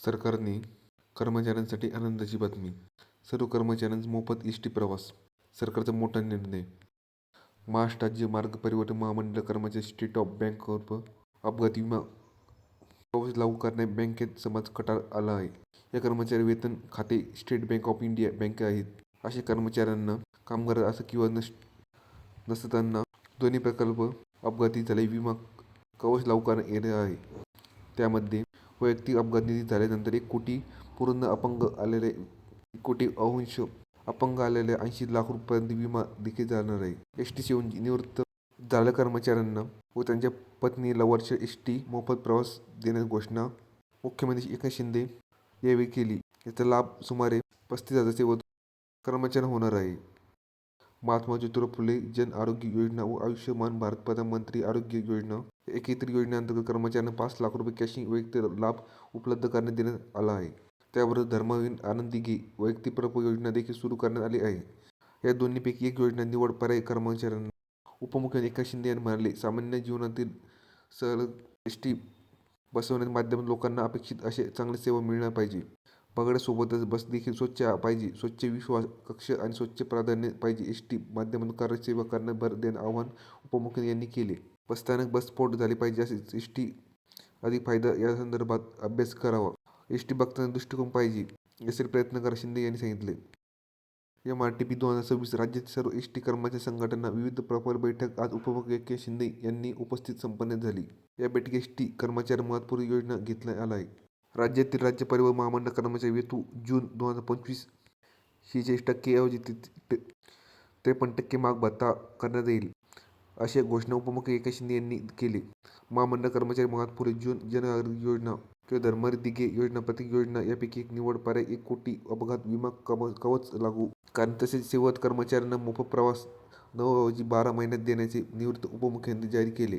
सरकारने कर्मचाऱ्यांसाठी आनंदाची बातमी. सर्व कर्मचाऱ्यांचा मोफत एस टी प्रवास. सरकारचा मोठा निर्णय. महाराष्ट्र राज्य मार्ग परिवहन महामंडळ कर्मचारी स्टेट बँक अपघाती विमा कवच लागू करण्यास बँकेत समाज कटार आला आहे. या कर्मचारी वेतन खाते state bank of India bank आहेत. अशा कर्मचाऱ्यांना कामगार असं किंवा नसताना दोन्ही प्रकल्प अपघाती झाले विमा कवच लागू करण्यात येणार आहे. त्यामध्ये वैयक्तिक अपघात निधी झाल्यानंतर 1 कोटी पूर्ण अपंग आलेल्या 80 लाख रुपयांपर्यंत विमा देखील जाणार आहे. एस टी सेवेतून निवृत्त झालेल्या कर्मचाऱ्यांना व त्यांच्या पत्नीला वर्ष एस टी मोफत प्रवास देण्याची घोषणा मुख्यमंत्री एकनाथ शिंदे यावेळी केली. याचा लाभ सुमारे 35,000 कर्मचाऱ्यांना होणार आहे. महात्मा ज्योतिराव फुले जन आरोग्य योजना व आयुष्यमान भारत प्रधानमंत्री आरोग्य योजना या एकत्रित योजनेअंतर्गत कर्मचाऱ्यांना 5 लाख रुपये कॅशिंग वैयक्तिक लाभ उपलब्ध करण्यात देण्यात आला आहे. त्याबरोबर धर्मवीर आनंदी घे वैयक्तिक प्रकल्प योजना देखील सुरू करण्यात आली आहे. या दोन्हीपैकी एक योजना निवड पर्यायी कर्मचाऱ्यांना. उपमुख्यमंत्री एकनाथ शिंदे यांनी म्हणाले, सामान्य जीवनातील सरळ एस टी बसवण्याच्या माध्यमातून लोकांना अपेक्षित अशी चांगली सेवा मिळाली पाहिजे. पगारासोबतच बस देखील स्वच्छ पाहिजे. स्वच्छ विश्वास कक्ष आणि स्वच्छ प्राधान्य पाहिजे. एस टी माध्यमातून कार्यसेवा करण्यास भर देण्याचे आवाहन उपमुख्यमंत्री यांनी केले. बसस्थानक बस स्फोट झाले पाहिजे असे एस टी अधिक फायदा यासंदर्भात अभ्यास करावा. एस टी भक्तांचा दृष्टिकोन पाहिजे यासाठी प्रयत्न करा, शिंदे यांनी सांगितले. MRTP 2026 राज्यातील सर्व एस टी कर्मचारी संघटना विविध प्रकल्प बैठक आज उपमुख्यमंत्री एकनाथ शिंदे यांनी उपस्थित संपन्न झाली. या बैठकीत एस टी कर्मचारी महत्त्वपूर्ण योजना घेण्यात आला आहे. राज्यातील राज्य परिवहन महामंडळ कर्मचारी वेतू जून 2025 46% ऐवजी 53% माग भत्ता करण्यात येईल, अशी घोषणा उपमुख्यमंत्री एकनाथ शिंदे यांनी केली. महामंडळ कर्मचारी महत्त्वपूर्ण जन आरोग्य योजना किंवा धर्मवीर दिघे योजना प्रत्येक योजना यापैकी एक निवड पर्याय 1 कोटी अपघात विमा कवच लागू करणे तसेच सेवारत कर्मचाऱ्यांना मोफत प्रवास 9 ऐवजी 12 महिन्यात देण्याचे निर्देश उपमुख्यमंत्री जारी केले.